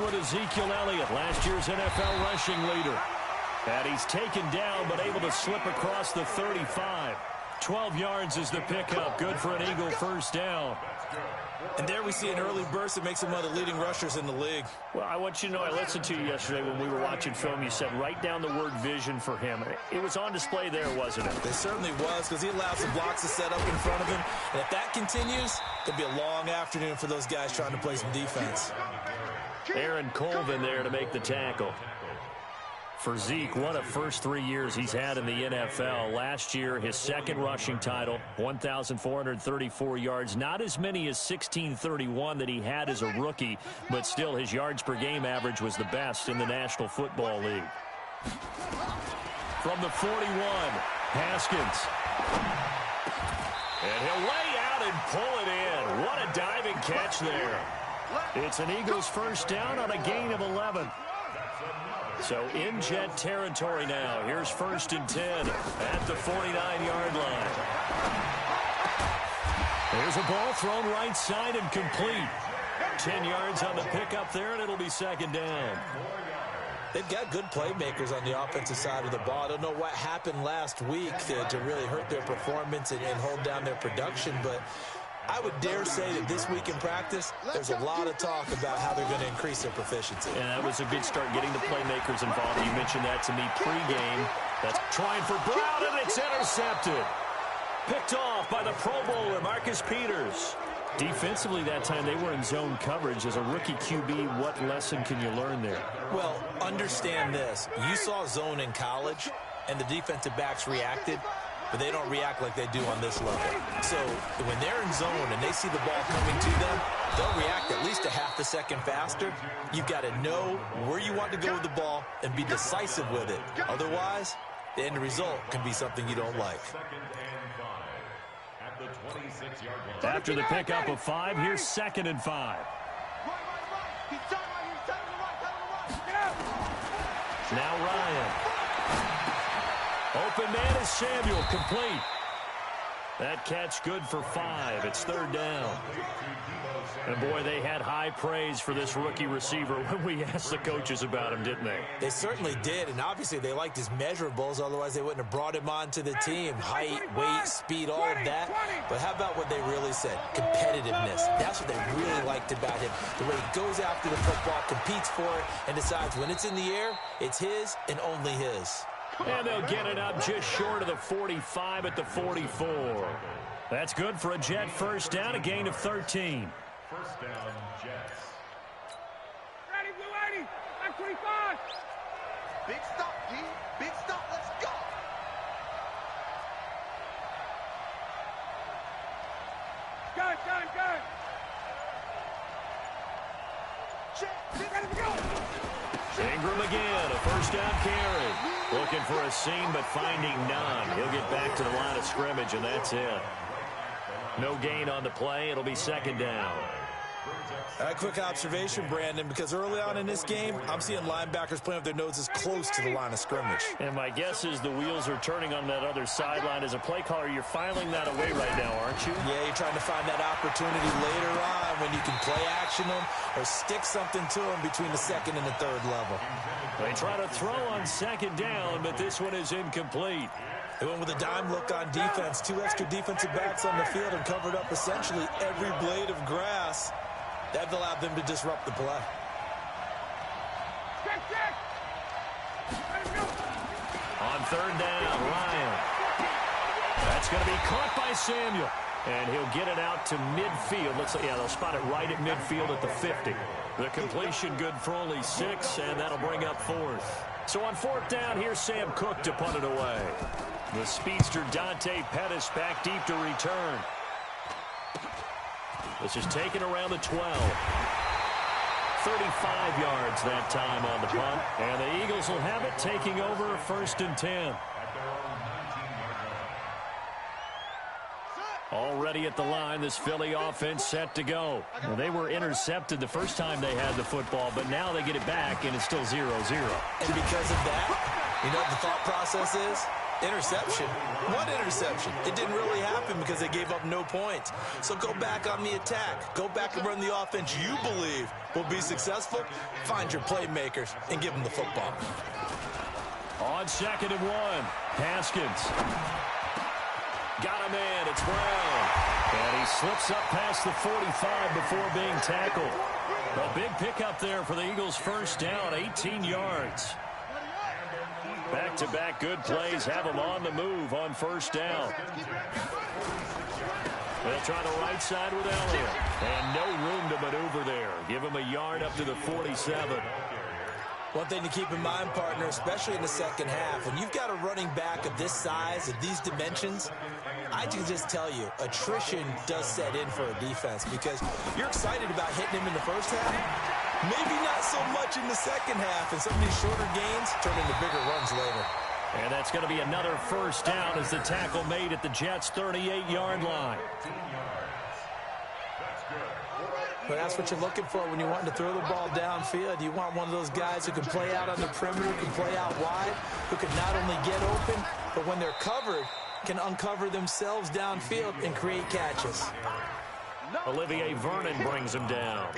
with Ezekiel Elliott, last year's NFL rushing leader. And he's taken down, but able to slip across the 35. 12 yards is the pickup. Good for an Eagle first down. And there we see an early burst that makes him one of the leading rushers in the league. Well, I want you to know, I listened to you yesterday when we were watching film. You said write down the word vision for him. It was on display there, wasn't it? It certainly was, because he allows the blocks to set up in front of him. And if that continues, it'll be a long afternoon for those guys trying to play some defense. Aaron Colvin there to make the tackle. For Zeke, what a first 3 years he's had in the NFL. Last year, his second rushing title, 1,434 yards. Not as many as 1,631 that he had as a rookie, but still his yards per game average was the best in the National Football League. From the 41, Haskins. And he'll lay out and pull it in. What a diving catch there. It's an Eagles first down on a gain of 11. So in Jet territory now. Here's 1st and 10 at the 49-yard line. There's a ball thrown right side and complete. 10 yards on the pickup there, and it'll be 2nd down. They've got good playmakers on the offensive side of the ball. I don't know what happened last week to really hurt their performance and hold down their production, but I would dare say that this week in practice, there's a lot of talk about how they're going to increase their proficiency. And that was a good start, getting the playmakers involved. You mentioned that to me pregame. That's trying for Brown, and it's intercepted. Picked off by the Pro Bowler, Marcus Peters. Defensively that time, they were in zone coverage. As a rookie QB, what lesson can you learn there? Well, understand this. You saw zone in college, and the defensive backs reacted, but they don't react like they do on this level. So when they're in zone and they see the ball coming to them, they'll react at least a half a second faster. You've got to know where you want to go with the ball and be decisive with it. Otherwise, the end result can be something you don't like. After the pickup of 5, here's 2nd and 5. Now Ryan. Open man is Samuel, complete. That catch good for 5. It's 3rd down. And boy, they had high praise for this rookie receiver when we asked the coaches about him, didn't they? They certainly did, and obviously they liked his measurables, otherwise they wouldn't have brought him onto the team. Height, weight, speed, all of that. But how about what they really said? Competitiveness. That's what they really liked about him. The way he goes after the football, competes for it, and decides when it's in the air, it's his and only his. And they'll get it up just short of the 45 at the 44. That's good for a Jet first down, a gain of 13. First down, Jets. Ready, Blue 80, back 25. Big stop, G. Big stop, let's go. Good. Ready to go. Ingram again, a first down carry. Looking for a seam, but finding none. He'll get back to the line of scrimmage, and that's it. No gain on the play. It'll be 2nd down. A quick observation, Brandon, because early on in this game, I'm seeing linebackers playing with their noses close to the line of scrimmage. And my guess is the wheels are turning on that other sideline. As a play caller, you're filing that away right now, aren't you? Yeah, you're trying to find that opportunity later on when you can play action them or stick something to them between the 2nd and the 3rd level. They try to throw on 2nd down, but this one is incomplete. They went with a dime look on defense. 2 extra defensive backs on the field and covered up essentially every blade of grass. That allowed them to disrupt the play. Check. Ready to go. On 3rd down, Ryan. That's going to be caught by Samuel. And he'll get it out to midfield. They'll spot it right at midfield at the 50. The completion good for only 6, and that'll bring up 4th. So on 4th down, here's Sam Cook to punt it away. The speedster Dante Pettis back deep to return. This is taken around the 12. 35 yards that time on the punt. And the Eagles will have it, taking over 1st and 10. Already at the line, this Philly offense set to go. Well, they were intercepted the first time they had the football, but now they get it back, and it's still 0-0. And because of that, you know what the thought process is? Interception? What interception? It didn't really happen because they gave up no points. So go back on the attack. Go back and run the offense you believe will be successful. Find your playmakers and give them the football. On 2nd and 1, Haskins. Got a man, it's Brown. And he slips up past the 45 before being tackled. A big pickup there for the Eagles' first down, 18 yards. Back-to-back good plays have them on the move on first down. They'll try the right side with Elliott. And no room to maneuver there. Give him a yard up to the 47. One thing to keep in mind, partner, especially in the second half, when you've got a running back of this size, of these dimensions, I can just tell you, attrition does set in for a defense because you're excited about hitting him in the first half. Maybe not so much in the second half, and some of these shorter gains turn into bigger runs later. And that's going to be another first down as the tackle made at the Jets' 38-yard line. But that's what you're looking for when you're wanting to throw the ball downfield. You want one of those guys who can play out on the perimeter, can play out wide, who can not only get open, but when they're covered, can uncover themselves downfield and create catches. Olivier Vernon brings him down.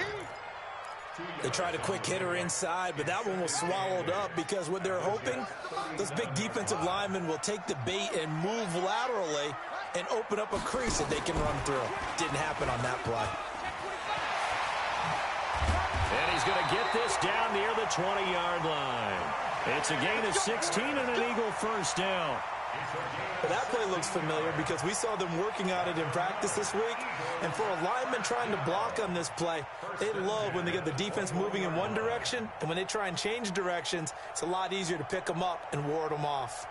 They tried a quick hitter inside, but that one was swallowed up because what they're hoping, those big defensive linemen will take the bait and move laterally and open up a crease that they can run through. Didn't happen on that play. And he's going to get this down near the 20-yard line. It's a gain of 16 and an Eagle first down. Well, that play looks familiar because we saw them working on it in practice this week. And for a lineman trying to block on this play, they love when they get the defense moving in one direction. And when they try and change directions, it's a lot easier to pick them up and ward them off.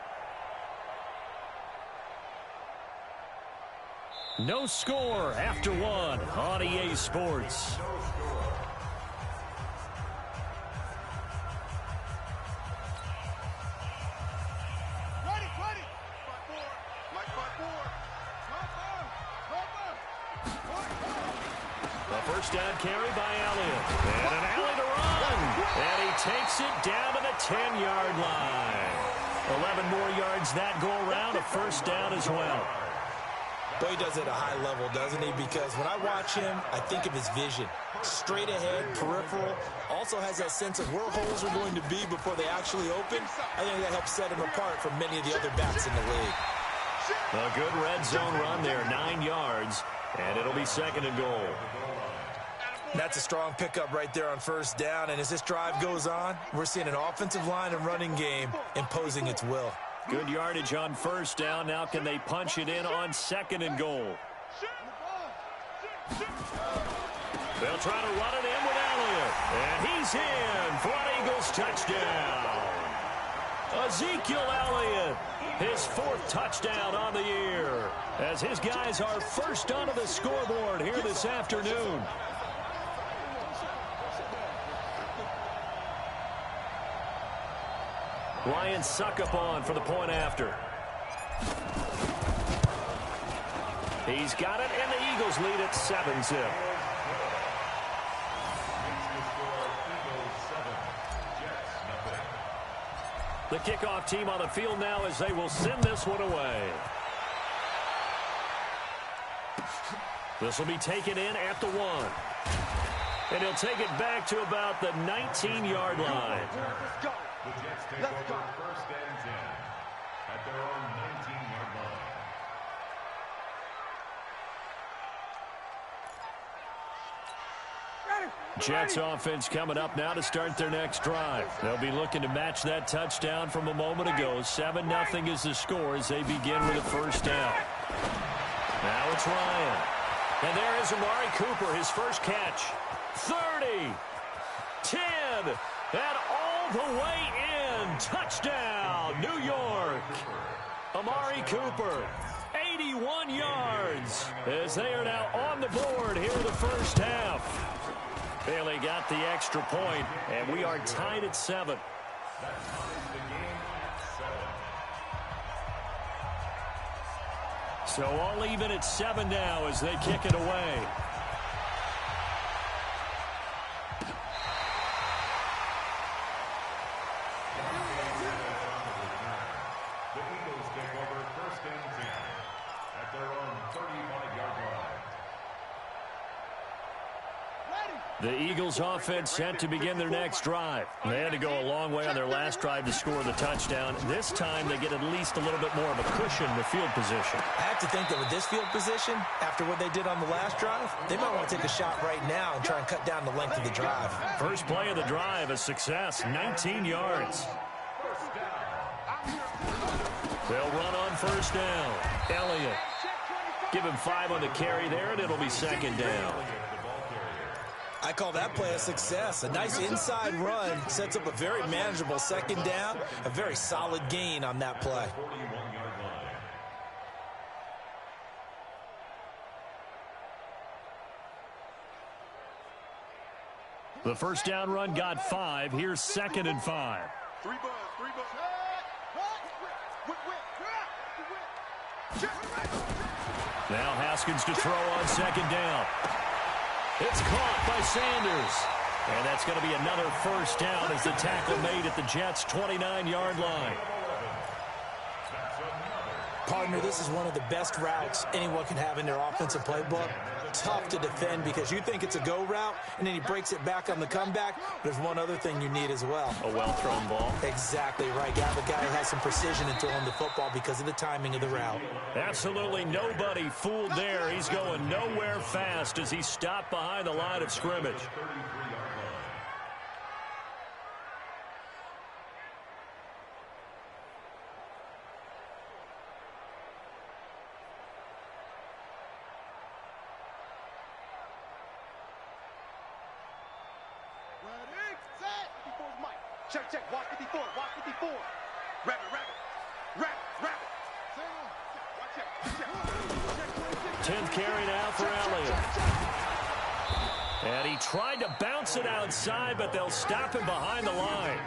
No score after one on EA Sports. First down carry by Elliott. And an alley to run. And he takes it down to the 10-yard line. 11 more yards that go around. A first down as well. Boy, he does it at a high level, doesn't he? Because when I watch him, I think of his vision. Straight ahead, peripheral. Also has that sense of where holes are going to be before they actually open. I think that helps set him apart from many of the other backs in the league. A good red zone run there, 9 yards. And it'll be 2nd and goal. That's a strong pickup right there on first down. And as this drive goes on, we're seeing an offensive line and running game imposing its will. Good yardage on first down. Now can they punch it in on 2nd and goal? They'll try to run it in with Elliott. And he's in for an Eagles touchdown. Ezekiel Elliott, his 4th touchdown on the year, as his guys are first onto the scoreboard here this afternoon. Lions suck up on for the point after. He's got it, and the Eagles lead at 7-zip. The kickoff team on the field now as they will send this one away. This will be taken in at the 1. And he'll take it back to about the 19-yard line. Let's go. The Jets take over first and 10 at their own 19-yard line. Jets offense coming up now to start their next drive. They'll be looking to match that touchdown from a moment ago. 7-0 is the score as they begin with a first down. Now it's Ryan. And there is Amari Cooper, his first catch. 30, 10, and all the way in. Touchdown, New York. Amari Cooper, 81 yards, as they are now on the board here in the first half. Bailey got the extra point, and we are tied at 7. So all even at 7 now as they kick it away. The Eagles offense set to begin their next drive. They had to go a long way on their last drive to score the touchdown. This time they get at least a little bit more of a cushion with field position. I have to think that with this field position, after what they did on the last drive, they might want to take a shot right now and try and cut down the length of the drive. First play of the drive, a success, 19 yards. They'll run on first down. Elliott. Give him 5 on the carry there, and it'll be second down. I call that play a success. A nice inside run sets up a very manageable second down, a very solid gain on that play. The first down run got 5. Here's 2nd and 5. Now Haskins to throw on second down. It's caught by Sanders. And that's going to be another first down as the tackle made at the Jets' 29-yard line. Partner, this is one of the best routes anyone can have in their offensive playbook. Tough to defend because you think it's a go route, and then he breaks it back on the comeback. There's one other thing you need as well. A well-thrown ball. Exactly right. You have a guy who has some precision in throwing the football because of the timing of the route. Absolutely nobody fooled there. He's going nowhere fast as he stopped behind the line of scrimmage. Check, check, watch 54, watch 54. Rabbit, rabbit, rabbit, rabbit. 10th carry now for Elliott. And he tried to bounce it outside, but they'll stop him behind the line.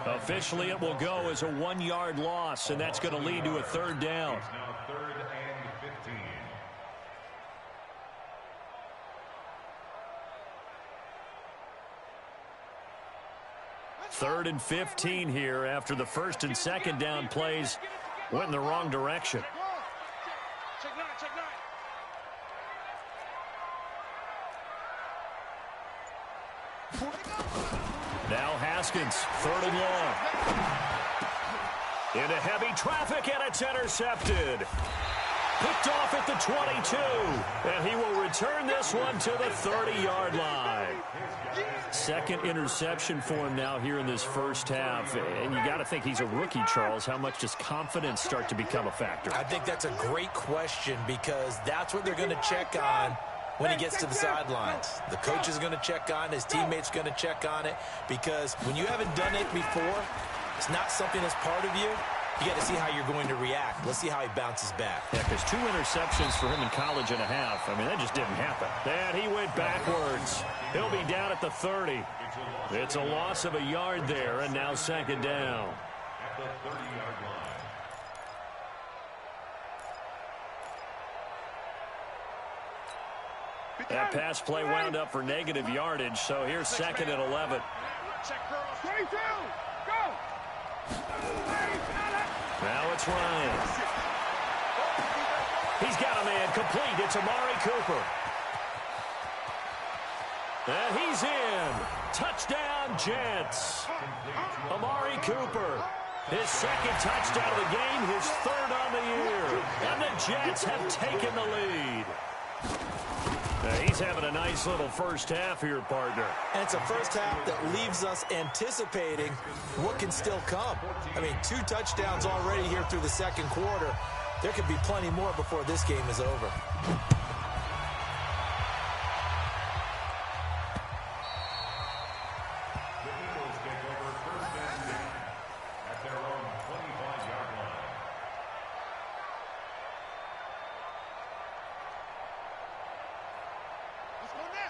Officially, it will go as a 1-yard loss, and that's going to lead to a third down. Now 3rd and 15. 3rd and 15 here after the 1st and 2nd down plays went in the wrong direction. Now Haskins, 3rd and long. Into heavy traffic, and it's intercepted. Picked off at the 22, and he will return this one to the 30-yard line. 2nd interception for him now here in this first half. And you got to think he's a rookie, Charles. How much does confidence start to become a factor? I think that's a great question because that's what they're going to check on when he gets to the sidelines. The coach is going to check on, his teammates going to check on it, because when you haven't done it before, it's not something that's part of you. You got to see how you're going to react. Let's see how he bounces back. Yeah, because 2 interceptions for him in college and a half. I mean, that just didn't happen. And he went backwards. He'll be down at the 30. It's a loss of a yard there, and now 2nd down. At the 30-yard line. That pass play wound up for negative yardage, so here's 2nd and 11. 22, go! Now it's Ryan. He's got a man complete. It's Amari Cooper. And he's in. Touchdown, Jets. Amari Cooper. His 2nd touchdown of the game, his 3rd on the year. And the Jets have taken the lead. He's having a nice little first half here, partner. And it's a first half that leaves us anticipating what can still come. I mean, 2 touchdowns already here through the 2nd quarter. There could be plenty more before this game is over. The Eagles take over 1st and 10 at their own 25-yard line.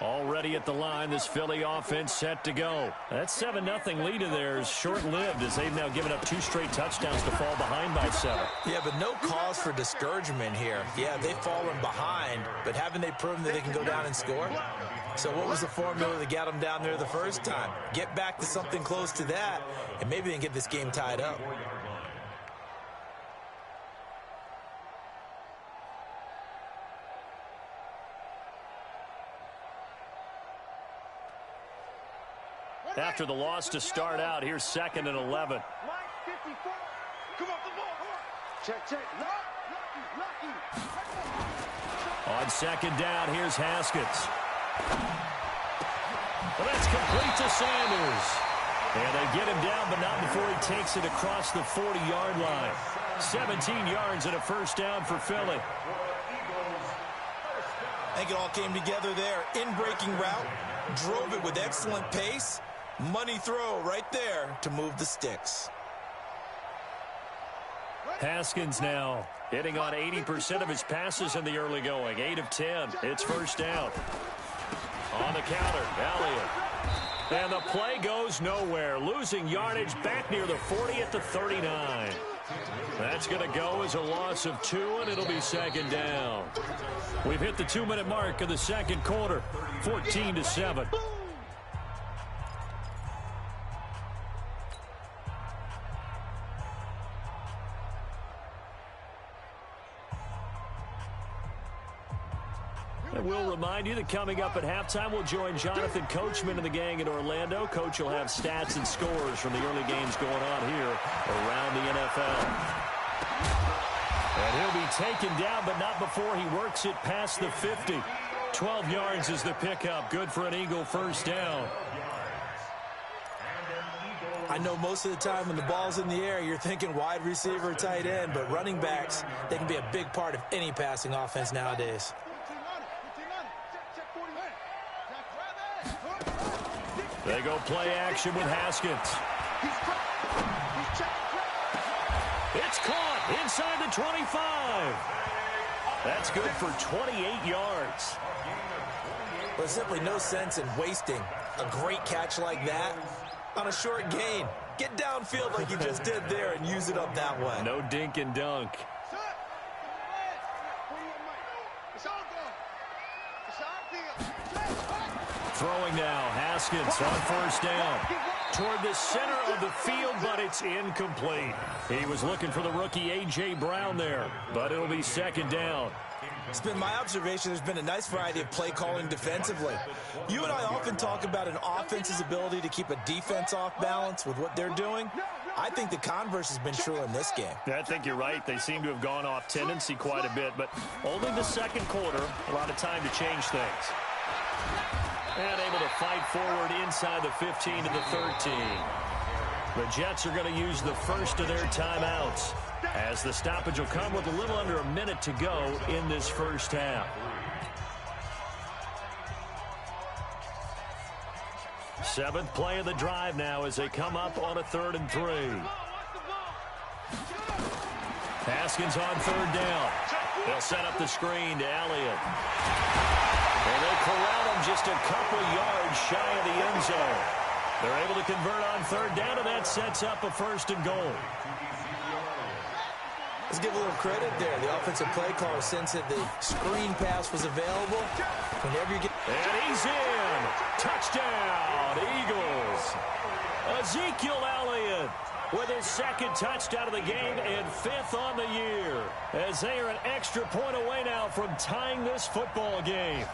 Already at the line, this Philly offense set to go. That 7-0 lead of theirs short-lived as they've now given up 2 straight touchdowns to fall behind by 7. Yeah, but no cause for discouragement here. Yeah, they've fallen behind, but haven't they proven that they can go down and score? So what was the formula that got them down there the first time? Get back to something close to that, and maybe they can get this game tied up. after the loss to start out. Here's 2nd and 11. Line 54. Come off the ball. Check, check. Lucky. On 2nd down, here's Haskins. Well, that's complete to Sanders. And they get him down, but not before he takes it across the 40-yard line. 17 yards and a first down for Philly. I think it all came together there. In-breaking route, drove it with excellent pace. Money throw right there to move the sticks. Haskins now hitting on 80% of his passes in the early going. 8 of 10. It's first down. On the counter, Elliott. And the play goes nowhere. Losing yardage back near the 40 at the 39. That's going to go as a loss of 2, and it'll be 2nd down. We've hit the 2-minute mark of the second quarter. 14-7. And we'll remind you that coming up at halftime, we'll join Jonathan Coachman and the gang in Orlando. Coach will have stats and scores from the early games going on here around the NFL. And he'll be taken down, but not before he works it past the 50. 12 yards is the pickup. Good for an Eagle first down. I know most of the time when the ball's in the air, you're thinking wide receiver, tight end, but running backs, they can be a big part of any passing offense nowadays. They go play action with Haskins. It's caught inside the 25. That's good for 28 yards. There's simply no sense in wasting a great catch like that on a short gain. Get downfield like you just did there and use it up that way. No dink and dunk. Throwing now, Haskins on first down. Toward the center of the field, but it's incomplete. He was looking for the rookie A.J. Brown there, but it'll be 2nd down. It's been my observation there's been a nice variety of play calling defensively. You and I often talk about an offense's ability to keep a defense off balance with what they're doing. I think the converse has been true in this game. I think you're right. They seem to have gone off tendency quite a bit, but only the second quarter, a lot of time to change things. And able to fight forward inside the 15 to the 13. The Jets are going to use the first of their timeouts, as the stoppage will come with a little under a minute to go in this first half. Seventh play of the drive now as they come up on a 3rd and 3. Haskins on 3rd down. They'll set up the screen to Elliott. And they corral him just a couple yards shy of the end zone. They're able to convert on 3rd down, and that sets up a 1st and goal. Let's give a little credit there. The offensive play caller, since that the screen pass was available. Whenever you get... And he's in. Touchdown, Eagles. Ezekiel Elliott with his 2nd touchdown of the game and 5th on the year, as they are an extra point away now from tying this football game.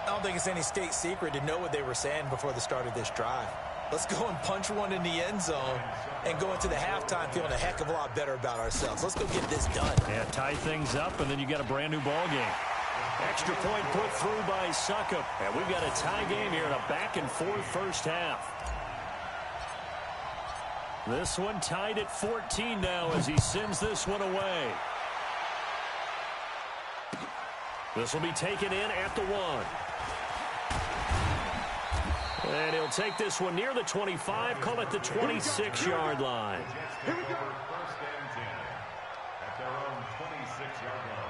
I don't think it's any state secret to know what they were saying before the start of this drive. Let's go and punch one in the end zone and go into the halftime feeling a heck of a lot better about ourselves. Let's go get this done. Yeah, tie things up, and then you got a brand new ball game. Extra point put through by Suckup. And we've got a tie game here in a back-and-forth first half. This one tied at 14 now as he sends this one away. This will be taken in at the 1. And he'll take this one near the 25, call it the 26-yard line. Here we go. 1st and 10 at their own 26-yard line.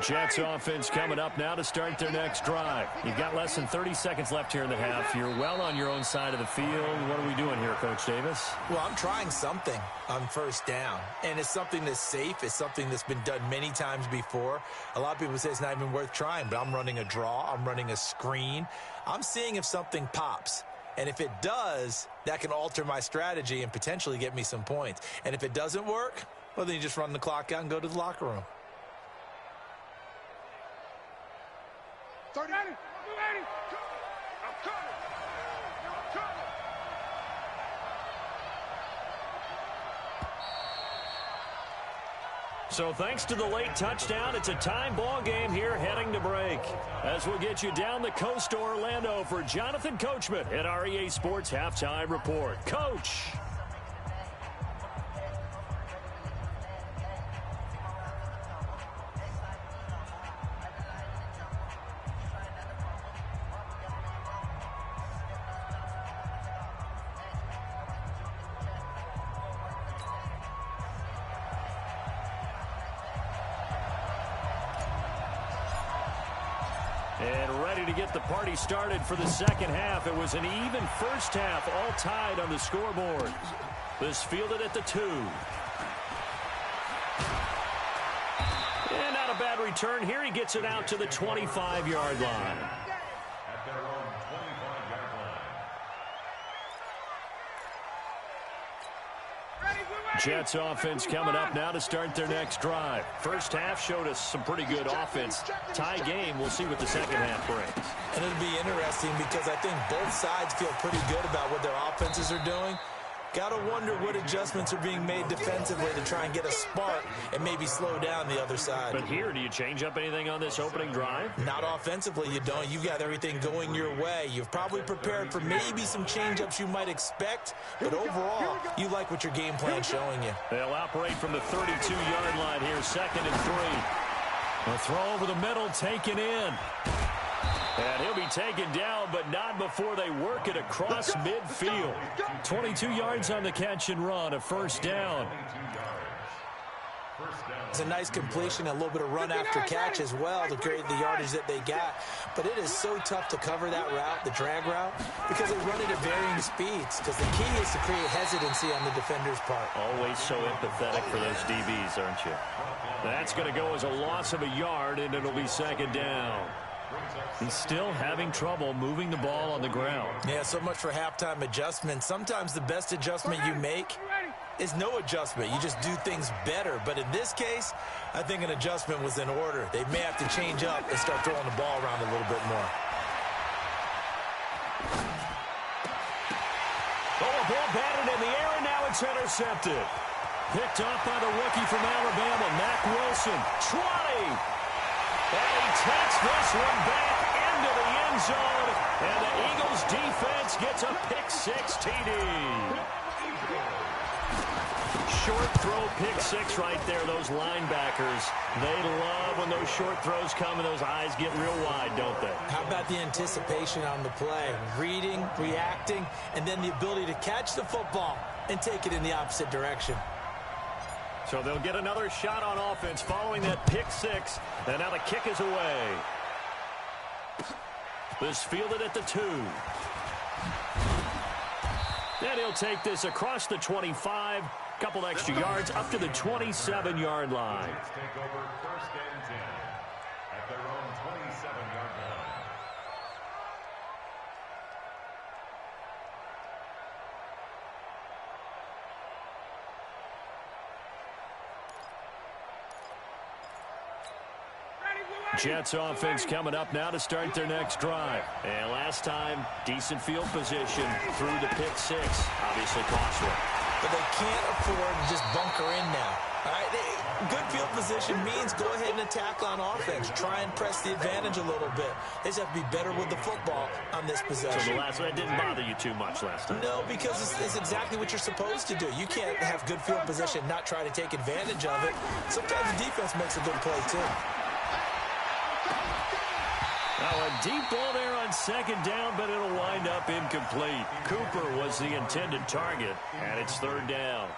Jets offense coming up now to start their next drive. You've got less than 30 seconds left here in the half. You're well on your own side of the field. What are we doing here, Coach Davis? Well, I'm trying something on 1st down, and it's something that's safe. It's something that's been done many times before. A lot of people say it's not even worth trying, but I'm running a draw. I'm running a screen. I'm seeing if something pops. And if it does, that can alter my strategy and potentially get me some points. And if it doesn't work, well, then you just run the clock out and go to the locker room. 30. I'm coming. I'm coming. So thanks to the late touchdown, it's a time ball game here heading to break. As we'll get you down the coast to Orlando for Jonathan Coachman at our EA Sports Halftime Report. Coach. And ready to get the party started for the second half. It was an even first half, all tied on the scoreboard. This fielded at the 2. And not a bad return here. He gets it out to the 25-yard line. At their own 25-yard line. Jets offense coming up now to start their next drive. First half showed us some pretty good offense. Tie game, we'll see what the second half brings. And it'll be interesting because I think both sides feel pretty good about what their offenses are doing. Got to wonder what adjustments are being made defensively to try and get a spark and maybe slow down the other side. But here, do you change up anything on this opening drive? Not offensively, you don't. You got everything going your way. You've probably prepared for maybe some change-ups you might expect, but overall, you like what your game plan's showing you. They'll operate from the 32-yard line here, 2nd and 3. A throw over the middle, taken in. And he'll be taken down, but not before they work it across midfield. 22 yards on the catch and run, a first down. It's a nice completion, a little bit of run after catch as well to create the yardage that they got. But it is so tough to cover that route, the drag route, because they run it at varying speeds. Because the key is to create hesitancy on the defender's part. Always so empathetic for those DBs, aren't you? That's going to go as a loss of a yard, and it'll be 2nd down. He's still having trouble moving the ball on the ground. Yeah, so much for halftime adjustment. Sometimes the best adjustment you make is no adjustment. You just do things better. But in this case, I think an adjustment was in order. They may have to change up and start throwing the ball around a little bit more. Oh, a ball batted in the air, and now it's intercepted. Picked off by the rookie from Alabama, Mack Wilson. 20. And he takes this one back into the end zone, and the Eagles defense gets a pick-6 TD. Short throw pick-6 right there, those linebackers. They love when those short throws come and those eyes get real wide, don't they? How about the anticipation on the play? Reading, reacting, and then the ability to catch the football and take it in the opposite direction. So they'll get another shot on offense following that pick-6, and now the kick is away. This fielded at the 2. And he'll take this across the 25, couple extra yards up to the 27-yard line. Take over 1st and 10 at their own 27-yard line. Jets offense coming up now to start their next drive. And last time, decent field position through the pick-6. Obviously costly. But they can't afford to just bunker in now. All right, good field position means go ahead and attack on offense. Try and press the advantage a little bit. They just have to be better with the football on this possession. So the last one didn't bother you too much last time? No, because it's exactly what you're supposed to do. You can't have good field position, not try to take advantage of it. Sometimes the defense makes a good play, too. Now a deep ball there on 2nd down, but it'll wind up incomplete. Cooper was the intended target, and it's 3rd down.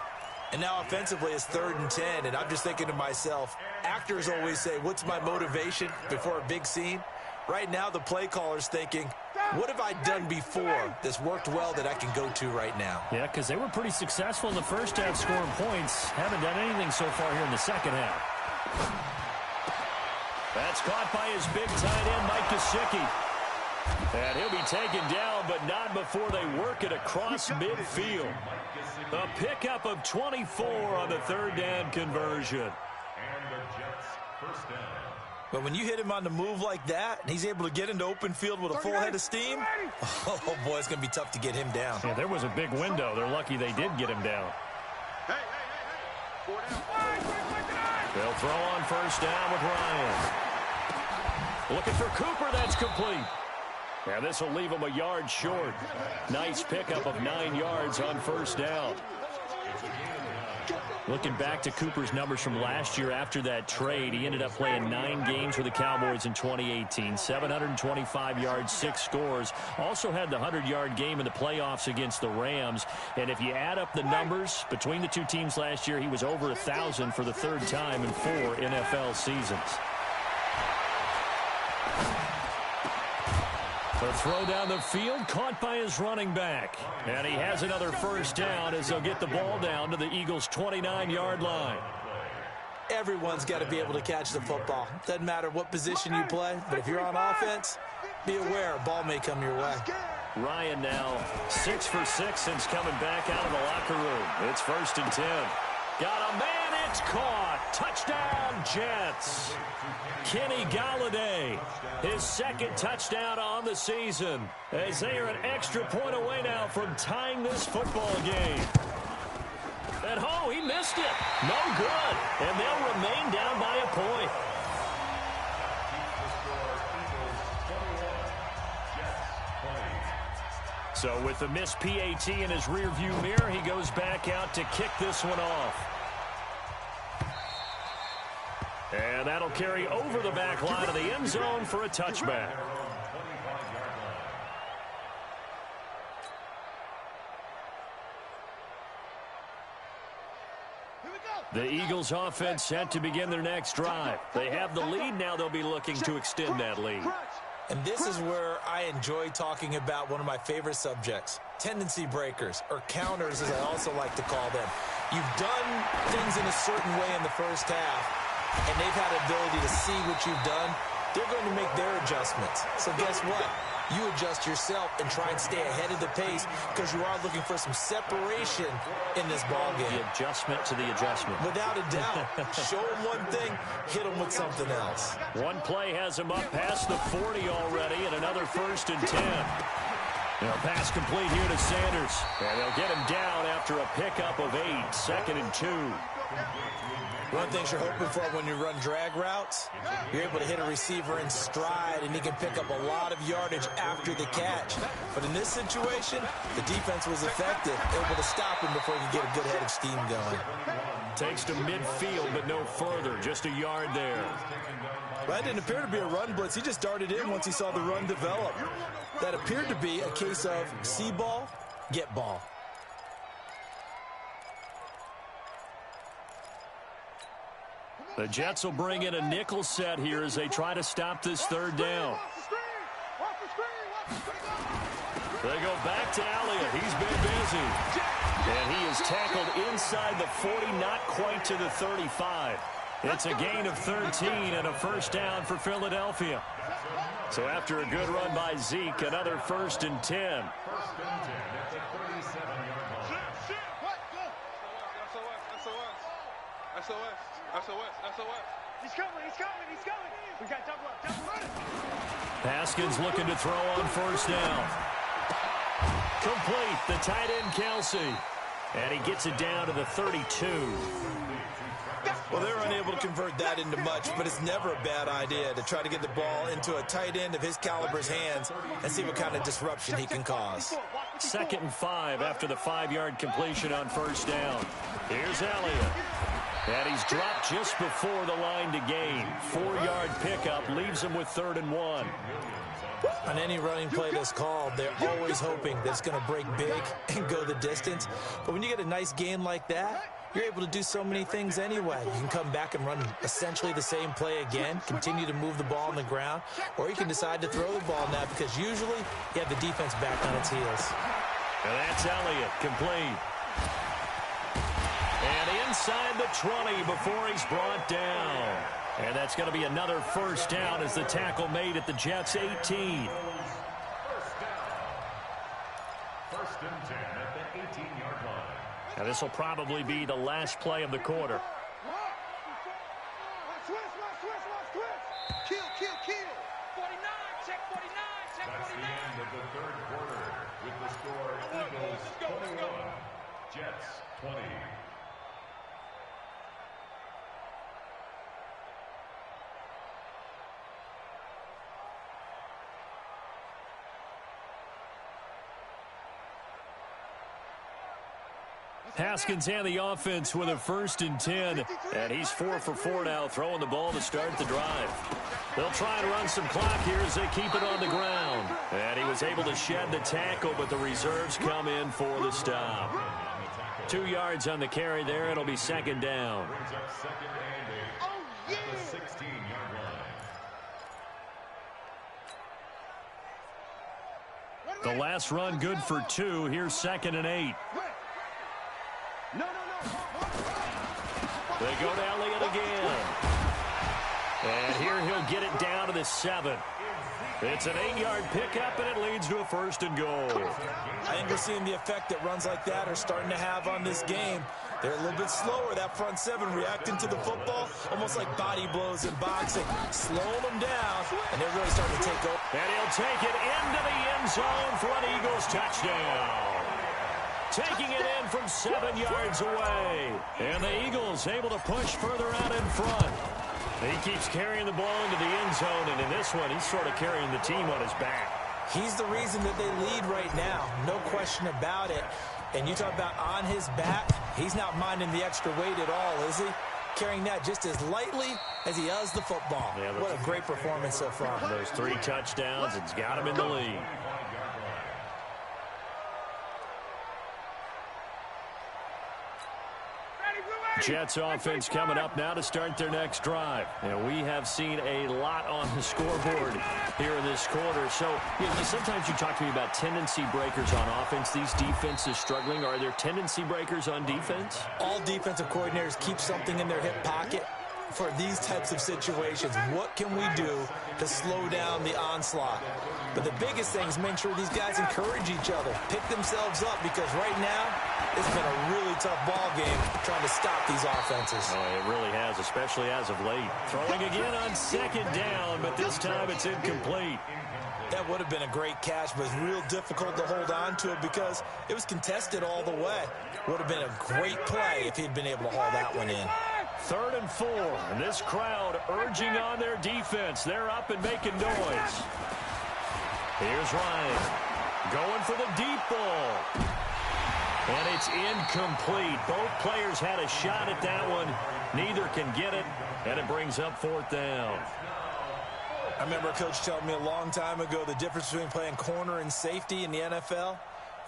And now offensively it's 3rd and 10, and I'm just thinking to myself, actors always say, what's my motivation before a big scene? Right now the play caller's thinking, what have I done before that's worked well that I can go to right now? Yeah, because they were pretty successful in the first half scoring points. Haven't done anything so far here in the second half. That's caught by his big tight end, Mike Gesicki. And he'll be taken down, but not before they work it across midfield. A pickup of 24 on the 3rd down conversion. And the Jets' 1st down. But when you hit him on the move like that, and he's able to get into open field with a full head of steam, oh boy, it's going to be tough to get him down. Yeah, there was a big window. They're lucky they did get him down. Hey. They'll throw on first down with Ryan. Looking for Cooper. That's complete. Now this will leave him a yard short. Nice pickup of 9 yards on first down. Looking back to Cooper's numbers from last year after that trade, he ended up playing 9 games for the Cowboys in 2018. 725 yards, 6 scores. Also had the 100-yard game in the playoffs against the Rams. And if you add up the numbers between the two teams last year, he was over 1,000 for the 3rd time in 4 NFL seasons. The throw down the field, caught by his running back. And he has another first down as they'll get the ball down to the Eagles' 29-yard line. Everyone's got to be able to catch the football. Doesn't matter what position you play, but if you're on offense, be aware a ball may come your way. Ryan now 6 for 6 since coming back out of the locker room. It's 1st and 10. Got a man, it's caught. Touchdown, Jets. Kenny Galladay, his 2nd touchdown on the season, as they are an extra point away now from tying this football game. And oh, he missed it. No good. And they'll remain down by a point. So with the missed PAT in his rearview mirror, he goes back out to kick this one off. And that'll carry over the back line of the end zone for a touchback. The Eagles offense set to begin their next drive. They have the lead. Now they'll be looking to extend that lead. And this is where I enjoy talking about one of my favorite subjects, tendency breakers, or counters as I also like to call them. You've done things in a certain way in the first half, and they've had the ability to see what you've done. They're going to make their adjustments. So guess what? You adjust yourself and try and stay ahead of the pace because you are looking for some separation in this ball game. The adjustment to the adjustment. Without a doubt. Show them one thing, hit them with something else. One play has him up past the 40 already, and another 1st and 10. Now pass complete here to Sanders. And they'll get him down after a pickup of 8, 2nd and 2. One thing you're hoping for when you run drag routes, you're able to hit a receiver in stride, and he can pick up a lot of yardage after the catch. But in this situation, the defense was effective, able to stop him before he could get a good head of steam going. Takes to midfield, but no further. Just a yard there. That didn't appear to be a run blitz. He just darted in once he saw the run develop. That appeared to be a case of see ball, get ball. The Jets will bring in a nickel set here as they try to stop this 3rd down. They go back to Elliott. He's been busy. And he is tackled inside the 40, not quite to the 35. It's a gain of 13 and a first down for Philadelphia. So after a good run by Zeke, another 1st and 10. SOS. He's coming. We got double up. Haskins looking to throw on first down. Complete, the tight end Kelsey. And he gets it down to the 32. Well, they're unable to convert that into much, but it's never a bad idea to try to get the ball into a tight end of his caliber's hands and see what kind of disruption he can cause. 2nd and 5 after the 5-yard completion on first down. Here's Elliott. And he's dropped just before the line to gain. 4-yard pickup leaves him with 3rd and 1. On any running play that's called, they're always hoping that it's going to break big and go the distance. But when you get a nice gain like that, you're able to do so many things anyway. You can come back and run essentially the same play again, continue to move the ball on the ground, or you can decide to throw the ball now because usually you have the defense back on its heels. And that's Elliott, complete. And inside the 20 before he's brought down. And that's going to be another first down as the tackle made at the Jets' 18. First and 10 at the 18-yard line. Now this will probably be the last play of the quarter. That's the end of the third quarter with the score Eagles 21, Jets 20. Haskins and the offense with a 1st and 10. And he's 4 for 4 now, throwing the ball to start the drive. They'll try and run some clock here as they keep it on the ground. And he was able to shed the tackle, but the reserves come in for the stop. 2 yards on the carry there. It'll be 2nd down. Brings up 2nd and 8 at the 16-yard line. The last run good for 2. Here's 2nd and 8. No. They go to Elliott again. And here he'll get it down to the 7. It's an 8-yard pickup, and it leads to a 1st and goal. I think we're seeing the effect that runs like that are starting to have on this game. They're a little bit slower, that front 7, reacting to the football, almost like body blows in boxing, slowing them down, and they're really starting to take over. And he'll take it into the end zone for an Eagles touchdown. Taking it in from 7 yards away. And the Eagles able to push further out in front. He keeps carrying the ball into the end zone, and in this one, he's sort of carrying the team on his back. He's the reason that they lead right now, no question about it. And you talk about on his back, he's not minding the extra weight at all, is he? Carrying that just as lightly as he does the football. Yeah, what a great performance so far. Those 3 touchdowns, it's got him in the lead. Jets offense coming up now to start their next drive. And we have seen a lot on the scoreboard here in this quarter. So sometimes you talk to me about tendency breakers on offense. These defenses struggling. Are there tendency breakers on defense? All defensive coordinators keep something in their hip pocket for these types of situations. What can we do to slow down the onslaught? But the biggest thing is make sure these guys encourage each other, pick themselves up, because right now it's been a really tough ball game trying to stop these offenses. Oh, it really has, especially as of late. Throwing again on 2nd down, but this time it's incomplete. That would have been a great catch, but it's real difficult to hold on to it because it was contested all the way. Would have been a great play if he'd been able to haul that one in. 3rd and 4, and this crowd urging on their defense. They're up and making noise. Here's Ryan going for the deep ball. And it's incomplete. Both players had a shot at that one. Neither can get it, and it brings up 4th down. I remember a coach telling me a long time ago the difference between playing corner and safety in the NFL.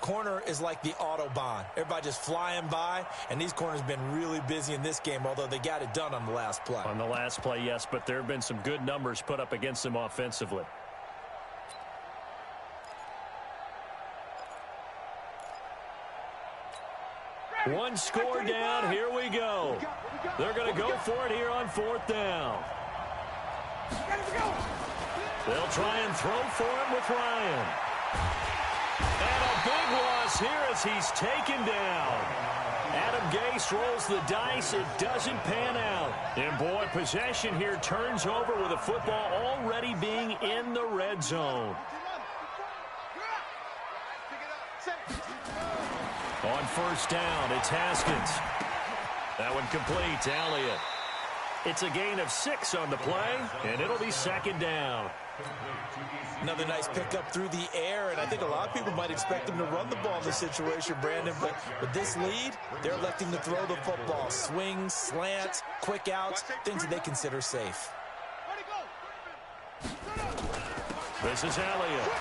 Corner is like the Autobahn. Everybody just flying by, and these corners have been really busy in this game, although they got it done on the last play. On the last play, yes, but there have been some good numbers put up against them offensively. One score down. Here we go. They're going to go for it here on 4th down. They'll try and throw for him with Ryan. And a big loss here as he's taken down. Adam Gase rolls the dice. It doesn't pan out. And, boy, possession here turns over with the football already being in the red zone. On 1st down, it's Haskins. That one complete to Elliott. It's a gain of 6 on the play, and it'll be 2nd down. Another nice pickup through the air, and I think a lot of people might expect them to run the ball in this situation, Brandon, but with this lead, they're electing to throw the football. Swings, slants, quick outs, things that they consider safe. This is Elliott.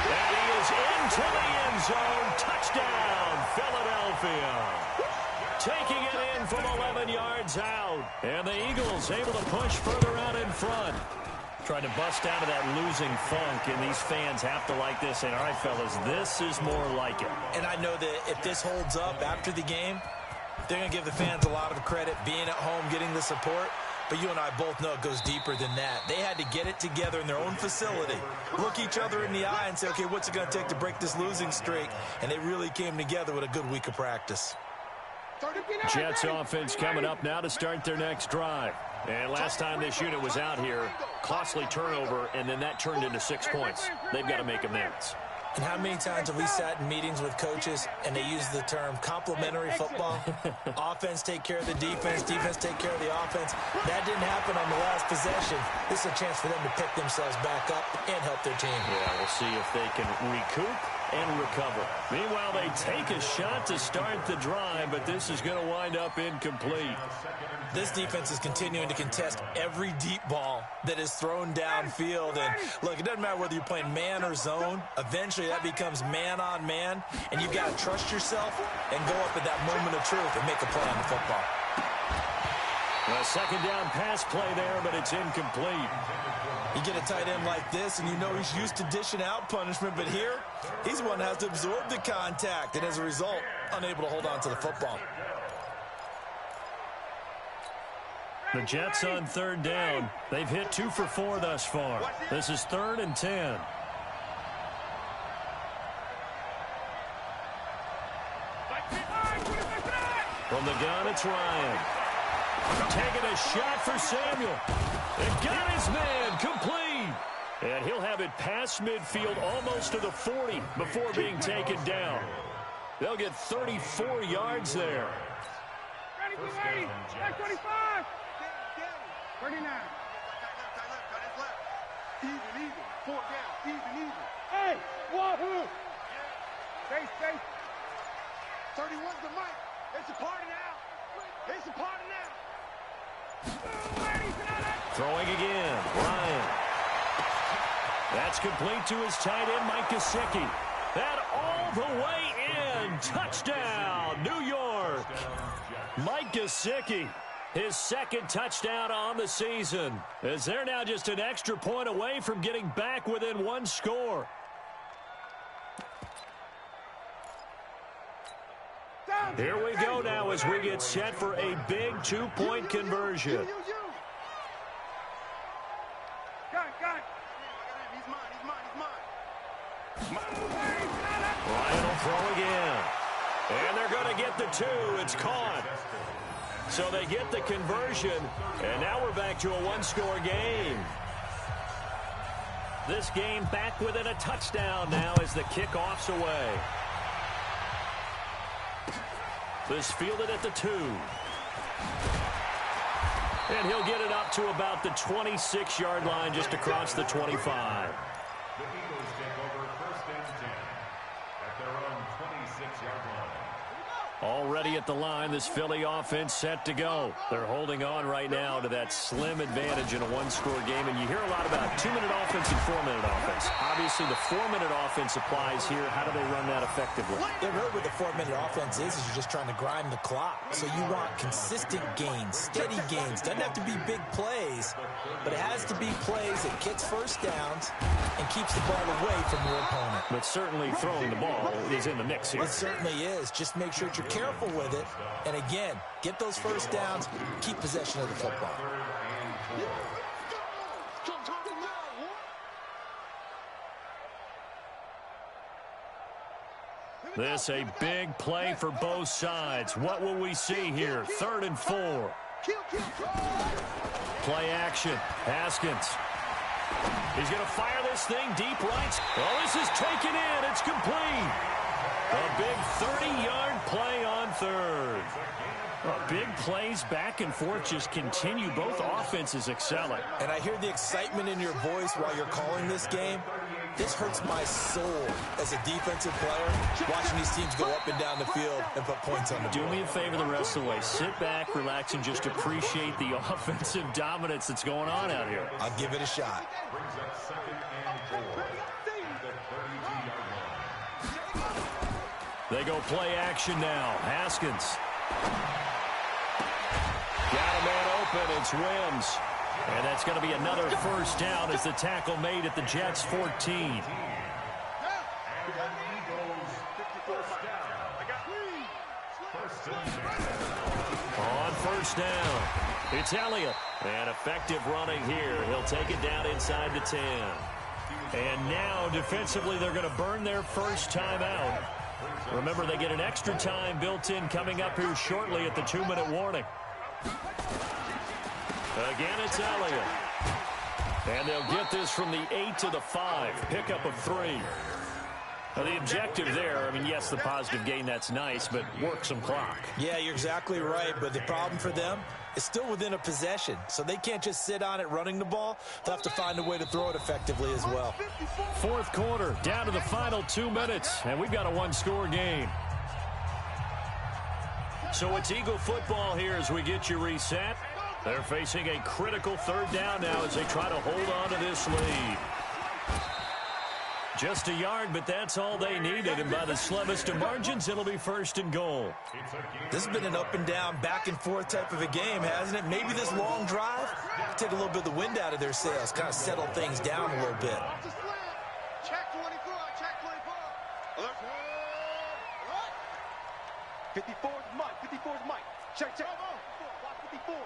And he is into the end zone. Touchdown, Philadelphia. Taking it in from 11 yards out. And the Eagles able to push further out in front. Trying to bust out of that losing funk, and these fans have to like this. And, all right, fellas, this is more like it. And I know that if this holds up after the game, they're going to give the fans a lot of credit, being at home, getting the support. But you and I both know it goes deeper than that. They had to get it together in their own facility, look each other in the eye and say, okay, what's it going to take to break this losing streak? And they really came together with a good week of practice. Jets offense coming up now to start their next drive. And last time this unit was out here, costly turnover, and then that turned into 6 points. They've got to make amends. And how many times have we sat in meetings with coaches and they use the term complementary football? Offense take care of the defense, defense take care of the offense. That didn't happen on the last possession. This is a chance for them to pick themselves back up and help their team. Yeah, we'll see if they can recoup and recover. Meanwhile, they take a shot to start the drive, but this is going to wind up incomplete. This defense is continuing to contest every deep ball that is thrown downfield. And look, it doesn't matter whether you're playing man or zone. Eventually, that becomes man on man, and you've got to trust yourself and go up at that moment of truth and make a play on the football. A second down pass play there, but it's incomplete. You get a tight end like this, and you know he's used to dishing out punishment, but here, he's the one that has to absorb the contact, and as a result, unable to hold on to the football. The Jets on third down. They've hit 2 for 4 thus far. This is 3rd and 10. From the gun, it's Ryan. Taking a shot for Samuel. And got his man complete. And he'll have it past midfield almost to the 40 before being taken down. They'll get 34 yards there. 25. 39. Even. 4 down. Even. Hey, wahoo! Stay. 31's the mic. It's a party now. It's a party now. Throwing again. Ryan. That's complete to his tight end, Mike Gesicki. That all the way in. Touchdown, New York. Mike Gesicki, his 2nd touchdown on the season, as they're now just an extra point away from getting back within 1 score. Here we go now as we get set for a big 2-point conversion. Got. He's mine. Ryan will throw again. And they're going to get the 2. It's caught. So they get the conversion, and now we're back to a 1-score game. This game back within a touchdown now as the kickoff's away. This fielded at the 2. And he'll get it up to about the 26-yard line, just across the 25. The Eagles take over 1st and 10 at their own 26-yard line. Already at the line, this Philly offense set to go. They're holding on right now to that slim advantage in a 1-score game. And you hear a lot about 2-minute offense and 4-minute offense. Obviously, the 4-minute offense applies here. How do they run that effectively? Yeah, really what the 4-minute offense is you're just trying to grind the clock. So you want consistent gains, steady gains. Doesn't have to be big plays, but it has to be plays that gets first downs and keeps the ball away from your opponent. But certainly throwing the ball is in the mix here. It certainly is. Just make sure that you're careful with it. And again, get those first downs, keep possession of the football. This a big play for both sides. What will we see here? 3rd and 4. Play action. Haskins. He's going to fire this thing deep right. Oh, this is taken in. It's complete. A big 30-yard play on 3rd. Big plays back and forth just continue. Both offenses excelling. And I hear the excitement in your voice while you're calling this game. This hurts my soul as a defensive player, watching these teams go up and down the field and put points on the board. Do me a favor the rest of the way. Sit back, relax, and just appreciate the offensive dominance that's going on out here. I'll give it a shot. Brings up 2nd and 4 at the 32-yard line. They go play action now. Haskins. Got a man open. It's Wims. And that's going to be another first down as the tackle made at the Jets' 14. On first down, it's Elliott. And effective running here. He'll take it down inside the 10. And now, defensively, they're going to burn their first time out. Remember, they get an extra time built in coming up here shortly at the 2-minute warning. Again, it's Elliott. And they'll get this from the 8 to the 5. Pickup of 3. Now, the objective there, I mean, yes, the positive gain, that's nice, but work some clock. Yeah, you're exactly right, but the problem for them is still within a possession, so they can't just sit on it running the ball. They'll have to find a way to throw it effectively as well. Fourth quarter, down to the final 2 minutes, and we've got a one-score game. So it's Eagle football here as we get you reset. They're facing a critical third down now as they try to hold on to this lead. Just a yard, but that's all they needed, and by the slimmest of margins, it'll be first and goal. This has been an up-and-down, back-and-forth type of a game, hasn't it? Maybe this long drive take a little bit of the wind out of their sails, kind of settle things down a little bit. Check 24, check 24. Alert. 54 is Mike, 54 is Mike. Check. Watch 54.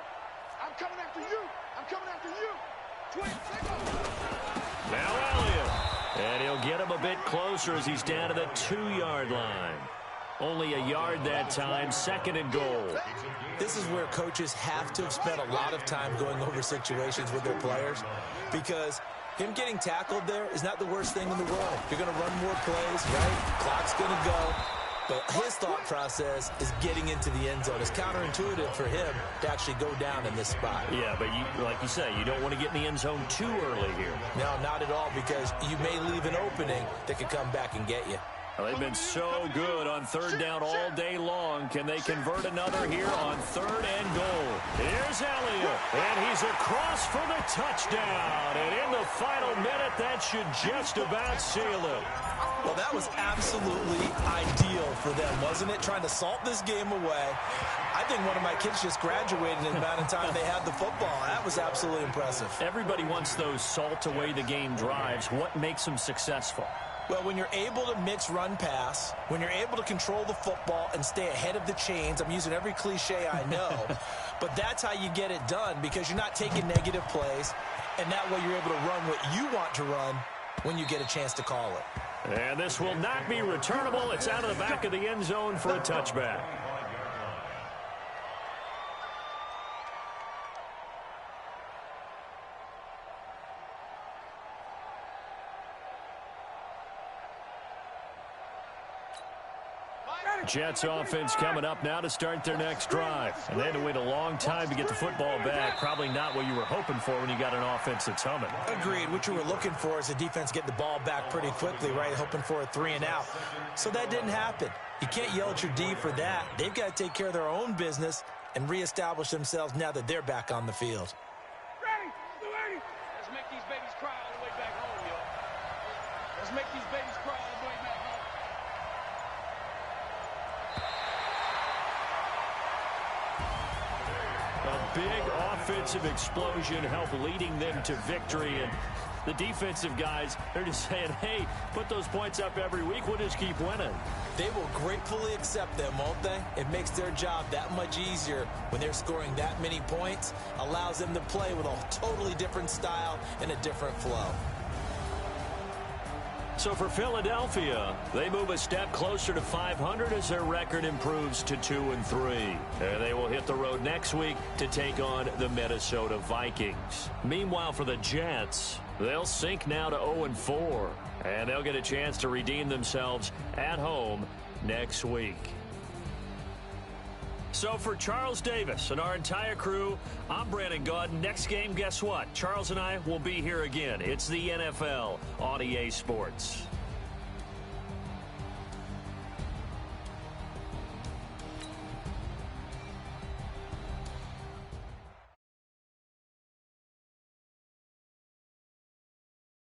I'm coming after you. I'm coming after you. 20 seconds. Now Elliott. And he'll get him a bit closer as he's down to the 2-yard line. Only a yard that time, second and goal. This is where coaches have to have spent a lot of time going over situations with their players, because him getting tackled there is not the worst thing in the world. You're going to run more plays, right? Clock's going to go. But his thought process is getting into the end zone. It's counterintuitive for him to actually go down in this spot. Yeah, but like you say, you don't want to get in the end zone too early here. No, not at all, because you may leave an opening that could come back and get you. Well, they've been so good on third down all day long. Can they convert another here on third and goal? Here's Elliott, and he's across for the touchdown. And in the final minute, that should just about seal it. Well, that was absolutely ideal for them, wasn't it? Trying to salt this game away. I think one of my kids just graduated in the amount of time they had the football. That was absolutely impressive. Everybody wants those salt away the game drives. What makes them successful? Well, when you're able to mix run-pass, when you're able to control the football and stay ahead of the chains, I'm using every cliche I know, but that's how you get it done, because you're not taking negative plays, and that way you're able to run what you want to run when you get a chance to call it. And this will not be returnable. It's out of the back of the end zone for a touchback. Jets offense coming up now to start their next drive. And they had to wait a long time to get the football back. Probably not what you were hoping for when you got an offense that's humming. Agreed. What you were looking for is the defense getting the ball back pretty quickly, right? Hoping for a 3-and-out. So that didn't happen. You can't yell at your D for that. They've got to take care of their own business and reestablish themselves now that they're back on the field. Ready, ready. Let's make these babies cry all the way back home, yo. Let's make these babies cry all the way back home. A big offensive explosion helped leading them to victory. And the defensive guys, they're just saying, hey, put those points up every week. We'll just keep winning. They will gratefully accept them, won't they? It makes their job that much easier when they're scoring that many points. Allows them to play with a totally different style and a different flow. So for Philadelphia, they move a step closer to 500 as their record improves to 2-3. And they will hit the road next week to take on the Minnesota Vikings. Meanwhile, for the Jets, they'll sink now to 0-4. And they'll get a chance to redeem themselves at home next week. So for Charles Davis and our entire crew, I'm Brandon Gaudin. Next game, guess what? Charles and I will be here again. It's the NFL on EA Sports.